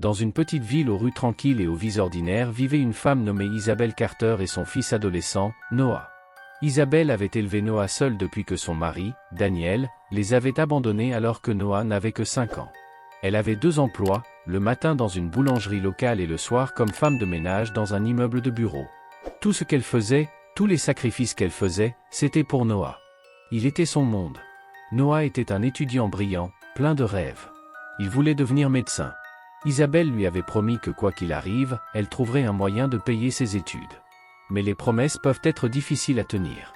Dans une petite ville aux rues tranquilles et aux vies ordinaires vivait une femme nommée Isabelle Carter et son fils adolescent, Noah. Isabelle avait élevé Noah seul depuis que son mari, Daniel, les avait abandonnés alors que Noah n'avait que 5 ans. Elle avait 2 emplois, le matin dans une boulangerie locale et le soir comme femme de ménage dans un immeuble de bureau. Tout ce qu'elle faisait, tous les sacrifices qu'elle faisait, c'était pour Noah. Il était son monde. Noah était un étudiant brillant, plein de rêves. Il voulait devenir médecin. Isabelle lui avait promis que quoi qu'il arrive, elle trouverait un moyen de payer ses études. Mais les promesses peuvent être difficiles à tenir.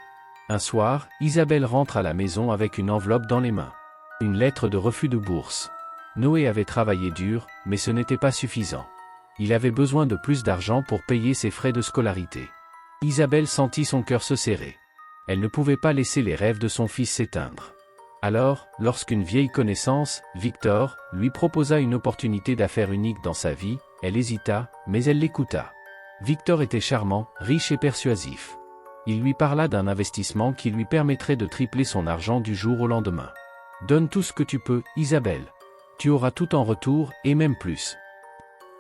Un soir, Isabelle rentre à la maison avec une enveloppe dans les mains. Une lettre de refus de bourse. Noé avait travaillé dur, mais ce n'était pas suffisant. Il avait besoin de plus d'argent pour payer ses frais de scolarité. Isabelle sentit son cœur se serrer. Elle ne pouvait pas laisser les rêves de son fils s'éteindre. Alors, lorsqu'une vieille connaissance, Victor, lui proposa une opportunité d'affaires unique dans sa vie, elle hésita, mais elle l'écouta. Victor était charmant, riche et persuasif. Il lui parla d'un investissement qui lui permettrait de tripler son argent du jour au lendemain. « Donne tout ce que tu peux, Isabelle. Tu auras tout en retour, et même plus. »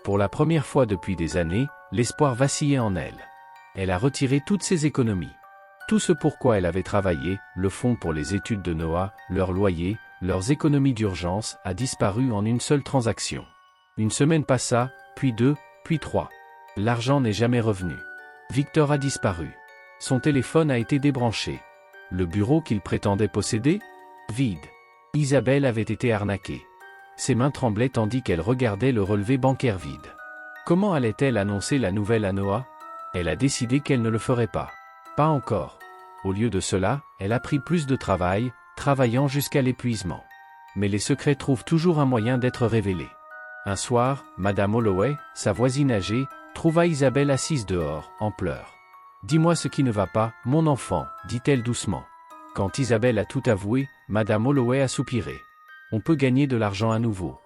Pour la première fois depuis des années, l'espoir vacillait en elle. Elle a retiré toutes ses économies. Tout ce pourquoi elle avait travaillé, le fonds pour les études de Noah, leur loyer, leurs économies d'urgence, a disparu en une seule transaction. Une semaine passa, puis 2, puis 3. L'argent n'est jamais revenu. Victor a disparu. Son téléphone a été débranché. Le bureau qu'il prétendait posséder? Vide. Isabelle avait été arnaquée. Ses mains tremblaient tandis qu'elle regardait le relevé bancaire vide. Comment allait-elle annoncer la nouvelle à Noah? Elle a décidé qu'elle ne le ferait pas. Pas encore. Au lieu de cela, elle a pris plus de travail, travaillant jusqu'à l'épuisement. Mais les secrets trouvent toujours un moyen d'être révélés. Un soir, Madame Holloway, sa voisine âgée, trouva Isabelle assise dehors, en pleurs. « Dis-moi ce qui ne va pas, mon enfant, dit-elle doucement. » Quand Isabelle a tout avoué, Madame Holloway a soupiré. « On peut gagner de l'argent à nouveau.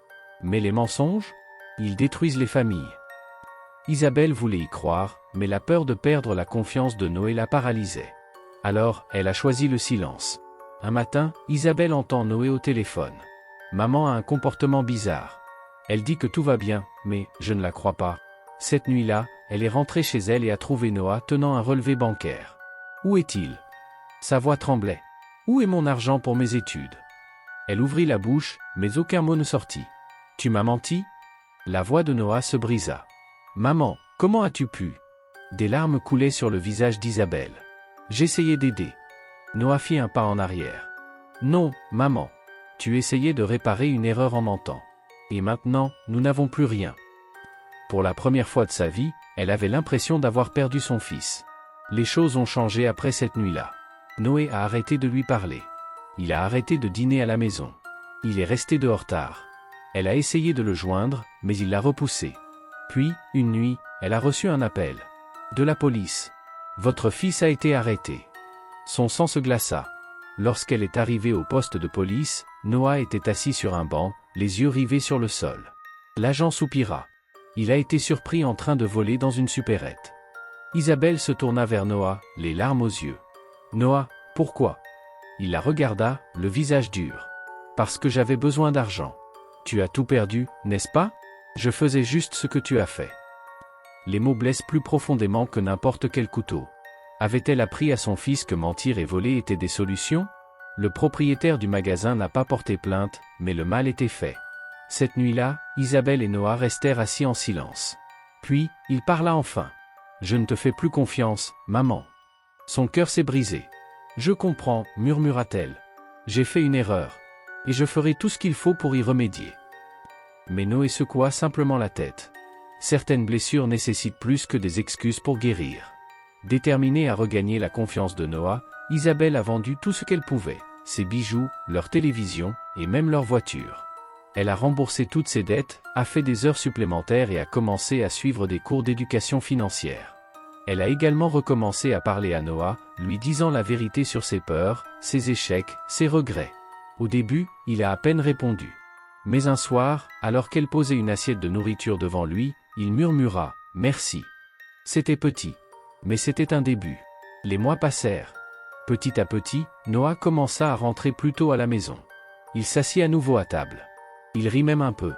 Mais les mensonges? Ils détruisent les familles. » Isabelle voulait y croire, mais la peur de perdre la confiance de Noé la paralysait. Alors, elle a choisi le silence. Un matin, Isabelle entend Noé au téléphone. Maman a un comportement bizarre. Elle dit que tout va bien, mais je ne la crois pas. Cette nuit-là, elle est rentrée chez elle et a trouvé Noah tenant un relevé bancaire. Où est-il? Sa voix tremblait. Où est mon argent pour mes études? Elle ouvrit la bouche, mais aucun mot ne sortit. Tu m'as menti? La voix de Noah se brisa. Maman, comment as-tu pu? Des larmes coulaient sur le visage d'Isabelle. J'essayais d'aider. Noah fit un pas en arrière. Non, maman. Tu essayais de réparer une erreur en mentant. Et maintenant, nous n'avons plus rien. Pour la première fois de sa vie, elle avait l'impression d'avoir perdu son fils. Les choses ont changé après cette nuit-là. Noé a arrêté de lui parler. Il a arrêté de dîner à la maison. Il est resté dehors tard. Elle a essayé de le joindre, mais il l'a repoussé. Puis, une nuit, elle a reçu un appel. De la police. Votre fils a été arrêté. Son sang se glaça. Lorsqu'elle est arrivée au poste de police, Noah était assis sur un banc, les yeux rivés sur le sol. L'agent soupira. Il a été surpris en train de voler dans une supérette. Isabelle se tourna vers Noah, les larmes aux yeux. Noah, pourquoi? Il la regarda, le visage dur. Parce que j'avais besoin d'argent. Tu as tout perdu, n'est-ce pas? Je faisais juste ce que tu as fait. Les mots blessent plus profondément que n'importe quel couteau. Avait-elle appris à son fils que mentir et voler étaient des solutions? Le propriétaire du magasin n'a pas porté plainte, mais le mal était fait. Cette nuit-là, Isabelle et Noah restèrent assis en silence. Puis, il parla enfin. « Je ne te fais plus confiance, maman. » Son cœur s'est brisé. « Je comprends, » murmura-t-elle. « J'ai fait une erreur. Et je ferai tout ce qu'il faut pour y remédier. » Mais Noé secoua simplement la tête. Certaines blessures nécessitent plus que des excuses pour guérir. Déterminée à regagner la confiance de Noah, Isabelle a vendu tout ce qu'elle pouvait, ses bijoux, leur télévision, et même leur voiture. Elle a remboursé toutes ses dettes, a fait des heures supplémentaires et a commencé à suivre des cours d'éducation financière. Elle a également recommencé à parler à Noah, lui disant la vérité sur ses peurs, ses échecs, ses regrets. Au début, il a à peine répondu. Mais un soir, alors qu'elle posait une assiette de nourriture devant lui, il murmura « Merci ». C'était petit. Mais c'était un début. Les mois passèrent. Petit à petit, Noah commença à rentrer plus tôt à la maison. Il s'assit à nouveau à table. Il rit même un peu.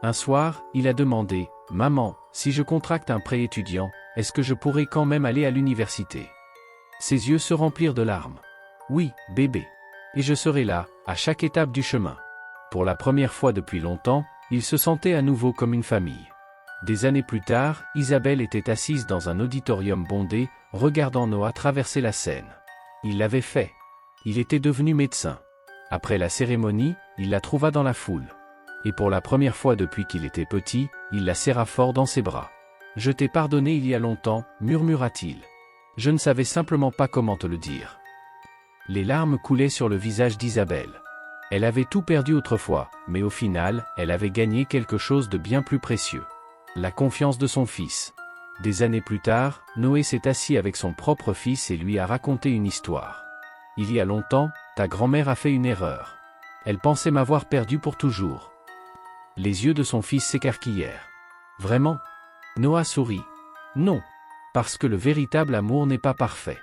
Un soir, il a demandé, « Maman, si je contracte un prêt étudiant, est-ce que je pourrai quand même aller à l'université ?» Ses yeux se remplirent de larmes. « Oui, bébé. Et je serai là, à chaque étape du chemin. » Pour la première fois depuis longtemps, il se sentait à nouveau comme une famille. Des années plus tard, Isabelle était assise dans un auditorium bondé, regardant Noah traverser la scène. Il l'avait fait. Il était devenu médecin. Après la cérémonie, il la trouva dans la foule. Et pour la première fois depuis qu'il était petit, il la serra fort dans ses bras. « Je t'ai pardonné il y a longtemps, murmura-t-il. Je ne savais simplement pas comment te le dire. » Les larmes coulaient sur le visage d'Isabelle. Elle avait tout perdu autrefois, mais au final, elle avait gagné quelque chose de bien plus précieux. La confiance de son fils. Des années plus tard, Noé s'est assis avec son propre fils et lui a raconté une histoire. « Il y a longtemps, ta grand-mère a fait une erreur. Elle pensait m'avoir perdu pour toujours. » Les yeux de son fils s'écarquillèrent. « Vraiment ?» Noah sourit. « Non. Parce que le véritable amour n'est pas parfait.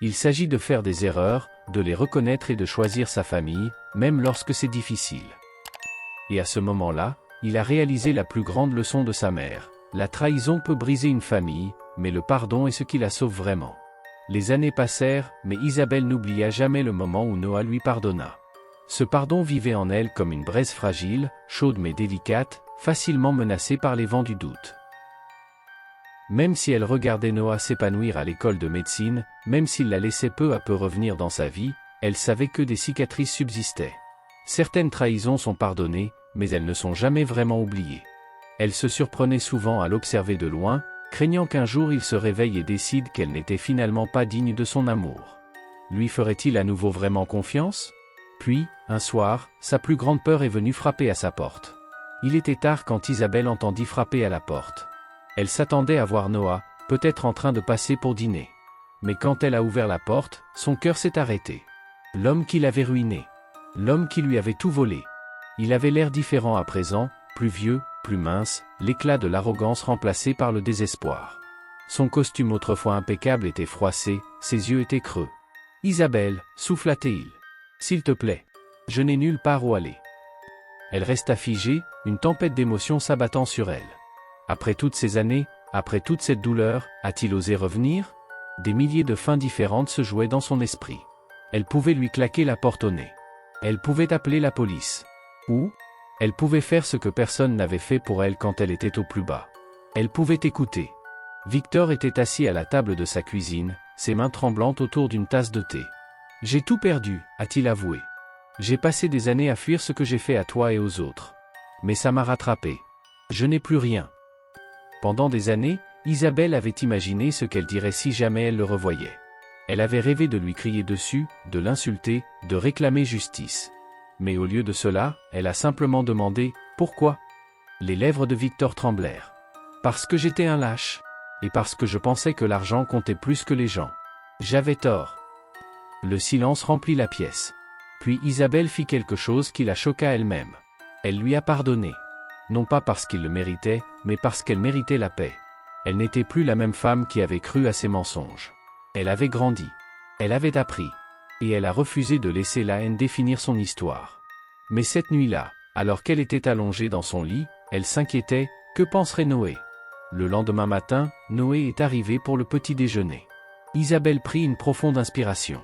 Il s'agit de faire des erreurs, de les reconnaître et de choisir sa famille, même lorsque c'est difficile. » Et à ce moment-là, il a réalisé la plus grande leçon de sa mère. La trahison peut briser une famille, mais le pardon est ce qui la sauve vraiment. Les années passèrent, mais Isabelle n'oublia jamais le moment où Noah lui pardonna. Ce pardon vivait en elle comme une braise fragile, chaude mais délicate, facilement menacée par les vents du doute. Même si elle regardait Noah s'épanouir à l'école de médecine, même s'il la laissait peu à peu revenir dans sa vie, elle savait que des cicatrices subsistaient. Certaines trahisons sont pardonnées, mais elles ne sont jamais vraiment oubliées. Elle se surprenait souvent à l'observer de loin, craignant qu'un jour il se réveille et décide qu'elle n'était finalement pas digne de son amour. Lui ferait-il à nouveau vraiment confiance ? Puis, un soir, sa plus grande peur est venue frapper à sa porte. Il était tard quand Isabelle entendit frapper à la porte. Elle s'attendait à voir Noah, peut-être en train de passer pour dîner. Mais quand elle a ouvert la porte, son cœur s'est arrêté. L'homme qui l'avait ruiné. L'homme qui lui avait tout volé. Il avait l'air différent à présent, plus vieux, plus mince, l'éclat de l'arrogance remplacé par le désespoir. Son costume autrefois impeccable était froissé, ses yeux étaient creux. « Isabelle, souffla-t-il. S'il te plaît. Je n'ai nulle part où aller. » Elle resta figée, une tempête d'émotions s'abattant sur elle. Après toutes ces années, après toute cette douleur, a-t-il osé revenir ? Des milliers de fins différentes se jouaient dans son esprit. Elle pouvait lui claquer la porte au nez. Elle pouvait appeler la police. Ou, elle pouvait faire ce que personne n'avait fait pour elle quand elle était au plus bas. Elle pouvait écouter. Victor était assis à la table de sa cuisine, ses mains tremblantes autour d'une tasse de thé. « J'ai tout perdu, a-t-il avoué. J'ai passé des années à fuir ce que j'ai fait à toi et aux autres. Mais ça m'a rattrapé. Je n'ai plus rien. » Pendant des années, Isabelle avait imaginé ce qu'elle dirait si jamais elle le revoyait. Elle avait rêvé de lui crier dessus, de l'insulter, de réclamer justice. Mais au lieu de cela, elle a simplement demandé « Pourquoi ?» Les lèvres de Victor tremblèrent. « Parce que j'étais un lâche. Et parce que je pensais que l'argent comptait plus que les gens. J'avais tort. » Le silence remplit la pièce. Puis Isabelle fit quelque chose qui la choqua elle-même. Elle lui a pardonné. Non pas parce qu'il le méritait, mais parce qu'elle méritait la paix. Elle n'était plus la même femme qui avait cru à ses mensonges. Elle avait grandi. Elle avait appris. Et elle a refusé de laisser la haine définir son histoire. Mais cette nuit-là, alors qu'elle était allongée dans son lit, elle s'inquiétait, que penserait Noé ? Le lendemain matin, Noé est arrivé pour le petit déjeuner. Isabelle prit une profonde inspiration.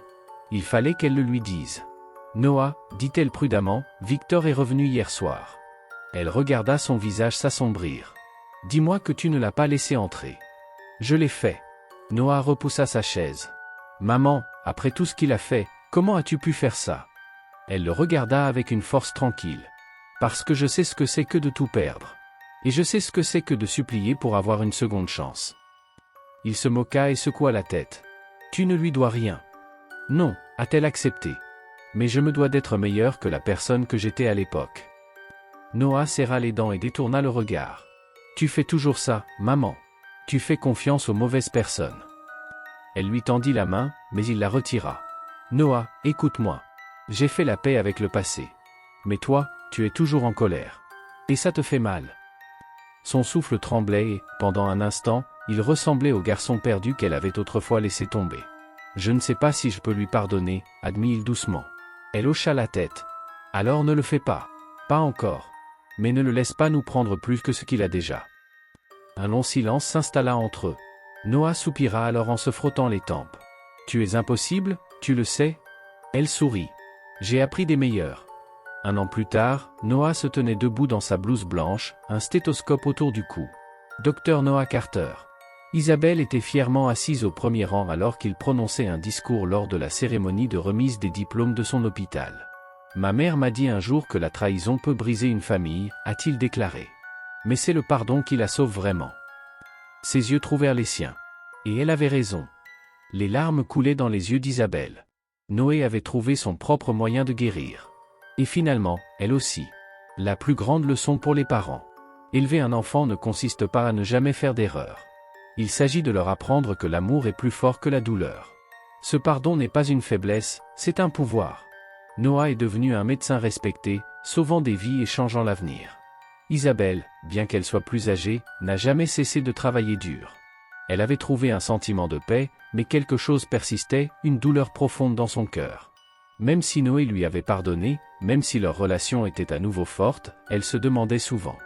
Il fallait qu'elle le lui dise. « Noah, dit-elle prudemment, Victor est revenu hier soir. » Elle regarda son visage s'assombrir. « Dis-moi que tu ne l'as pas laissé entrer. »« Je l'ai fait. » Noah repoussa sa chaise. « Maman, après tout ce qu'il a fait, comment as-tu pu faire ça ?» Elle le regarda avec une force tranquille. « Parce que je sais ce que c'est que de tout perdre. Et je sais ce que c'est que de supplier pour avoir une seconde chance. » Il se moqua et secoua la tête. « Tu ne lui dois rien. »« Non, a-t-elle accepté. Mais je me dois d'être meilleur que la personne que j'étais à l'époque. » Noah serra les dents et détourna le regard. « Tu fais toujours ça, maman. Tu fais confiance aux mauvaises personnes. » Elle lui tendit la main, mais il la retira. « Noah, écoute-moi. J'ai fait la paix avec le passé. Mais toi, tu es toujours en colère. Et ça te fait mal. » Son souffle tremblait et, pendant un instant, il ressemblait au garçon perdu qu'elle avait autrefois laissé tomber. « Je ne sais pas si je peux lui pardonner, » admit-il doucement. Elle hocha la tête. « Alors ne le fais pas. Pas encore. mais ne le laisse pas nous prendre plus que ce qu'il a déjà. » Un long silence s'installa entre eux. Noah soupira alors en se frottant les tempes. « Tu es impossible, tu le sais ?» Elle sourit. « J'ai appris des meilleurs. » Un an plus tard, Noah se tenait debout dans sa blouse blanche, un stéthoscope autour du cou. Dr Noah Carter. Isabelle était fièrement assise au premier rang alors qu'il prononçait un discours lors de la cérémonie de remise des diplômes de son hôpital. « Ma mère m'a dit un jour que la trahison peut briser une famille, a-t-il déclaré. Mais c'est le pardon qui la sauve vraiment. » Ses yeux trouvèrent les siens. Et elle avait raison. Les larmes coulaient dans les yeux d'Isabelle. Noé avait trouvé son propre moyen de guérir. Et finalement, elle aussi. La plus grande leçon pour les parents. Élever un enfant ne consiste pas à ne jamais faire d'erreur. Il s'agit de leur apprendre que l'amour est plus fort que la douleur. Ce pardon n'est pas une faiblesse, c'est un pouvoir. Noah est devenu un médecin respecté, sauvant des vies et changeant l'avenir. Isabelle, bien qu'elle soit plus âgée, n'a jamais cessé de travailler dur. Elle avait trouvé un sentiment de paix, mais quelque chose persistait, une douleur profonde dans son cœur. Même si Noé lui avait pardonné, même si leur relation était à nouveau forte, elle se demandait souvent.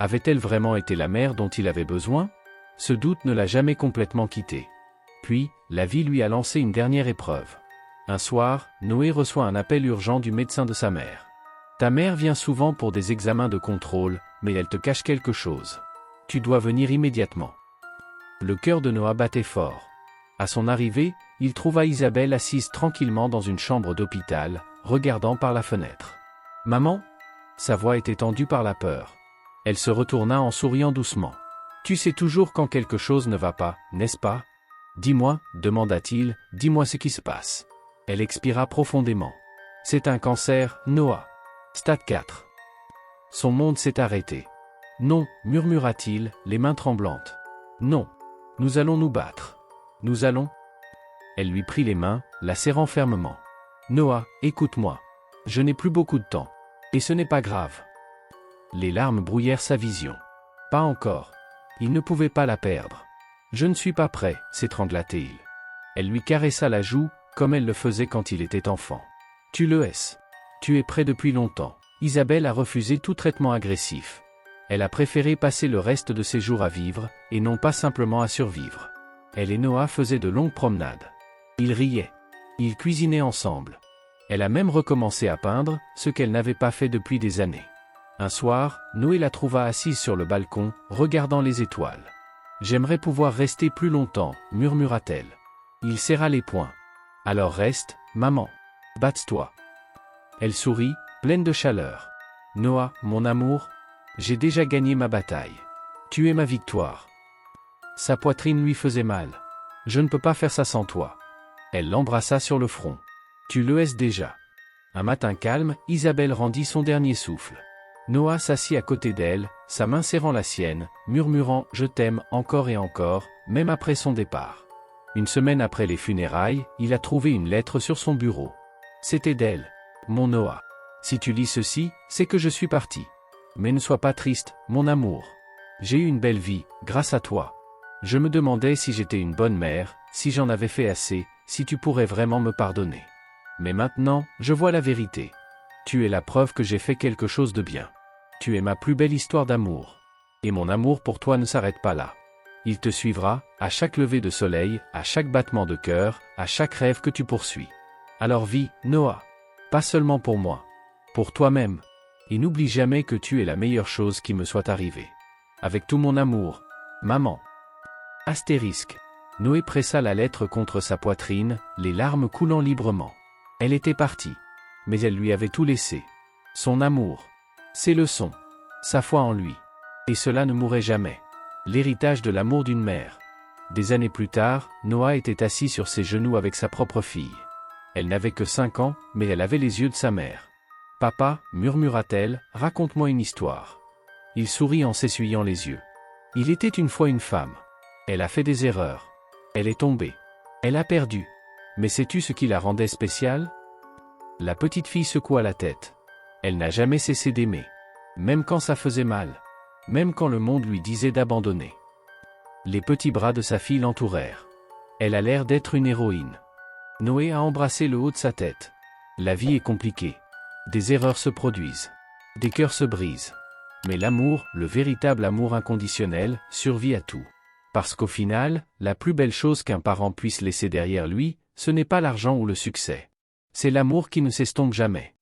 Avait-elle vraiment été la mère dont il avait besoin ? Ce doute ne l'a jamais complètement quitté. Puis, la vie lui a lancé une dernière épreuve. Un soir, Noé reçoit un appel urgent du médecin de sa mère. « Ta mère vient souvent pour des examens de contrôle, mais elle te cache quelque chose. Tu dois venir immédiatement. » Le cœur de Noah battait fort. À son arrivée, il trouva Isabelle assise tranquillement dans une chambre d'hôpital, regardant par la fenêtre. « Maman ?» Sa voix était tendue par la peur. Elle se retourna en souriant doucement. « Tu sais toujours quand quelque chose ne va pas, n'est-ce pas ? Dis-moi, demanda-t-il, dis-moi ce qui se passe. » Elle expira profondément. « C'est un cancer, Noah. Stade 4. » Son monde s'est arrêté. « Non, murmura-t-il, les mains tremblantes. « Non. Nous allons nous battre. Nous allons. » Elle lui prit les mains, la serrant fermement. « Noah, écoute-moi. Je n'ai plus beaucoup de temps. Et ce n'est pas grave. » Les larmes brouillèrent sa vision. « Pas encore. Il ne pouvait pas la perdre. Je ne suis pas prêt, s'étrangla-t-il. Elle lui caressa la joue, comme elle le faisait quand il était enfant. « Tu le hais. Tu es prêt depuis longtemps. » Isabelle a refusé tout traitement agressif. Elle a préféré passer le reste de ses jours à vivre, et non pas simplement à survivre. Elle et Noah faisaient de longues promenades. Ils riaient. Ils cuisinaient ensemble. Elle a même recommencé à peindre, ce qu'elle n'avait pas fait depuis des années. Un soir, Noé la trouva assise sur le balcon, regardant les étoiles. « J'aimerais pouvoir rester plus longtemps, » murmura-t-elle. Il serra les poings. « Alors reste, maman. Batte-toi. » Elle sourit, pleine de chaleur. « Noah, mon amour, j'ai déjà gagné ma bataille. Tu es ma victoire. » Sa poitrine lui faisait mal. « Je ne peux pas faire ça sans toi. » Elle l'embrassa sur le front. « Tu le hais déjà. » Un matin calme, Isabelle rendit son dernier souffle. Noah s'assit à côté d'elle, sa main serrant la sienne, murmurant « Je t'aime encore et encore », même après son départ. Une semaine après les funérailles, il a trouvé une lettre sur son bureau. C'était d'elle. « Mon Noah. Si tu lis ceci, c'est que je suis parti. Mais ne sois pas triste, mon amour. J'ai eu une belle vie, grâce à toi. Je me demandais si j'étais une bonne mère, si j'en avais fait assez, si tu pourrais vraiment me pardonner. Mais maintenant, je vois la vérité. Tu es la preuve que j'ai fait quelque chose de bien. Tu es ma plus belle histoire d'amour. Et mon amour pour toi ne s'arrête pas là. Il te suivra, à chaque lever de soleil, à chaque battement de cœur, à chaque rêve que tu poursuis. Alors vis, Noah. Pas seulement pour moi. Pour toi-même. Et n'oublie jamais que tu es la meilleure chose qui me soit arrivée. Avec tout mon amour. Maman. Astérisque. Noé pressa la lettre contre sa poitrine, les larmes coulant librement. Elle était partie. Mais elle lui avait tout laissé. Son amour. Ses leçons. Sa foi en lui. Et cela ne mourrait jamais. L'héritage de l'amour d'une mère. Des années plus tard, Noah était assis sur ses genoux avec sa propre fille. Elle n'avait que 5 ans, mais elle avait les yeux de sa mère. « Papa, murmura-t-elle, raconte-moi une histoire. » Il sourit en s'essuyant les yeux. « Il était une fois une femme. Elle a fait des erreurs. Elle est tombée. Elle a perdu. Mais sais-tu ce qui la rendait spéciale ?» La petite fille secoua la tête. Elle n'a jamais cessé d'aimer. Même quand ça faisait mal. Même quand le monde lui disait d'abandonner. Les petits bras de sa fille l'entourèrent. Elle a l'air d'être une héroïne. Noé a embrassé le haut de sa tête. La vie est compliquée. Des erreurs se produisent. Des cœurs se brisent. Mais l'amour, le véritable amour inconditionnel, survit à tout. Parce qu'au final, la plus belle chose qu'un parent puisse laisser derrière lui, ce n'est pas l'argent ou le succès. C'est l'amour qui ne s'estompe jamais.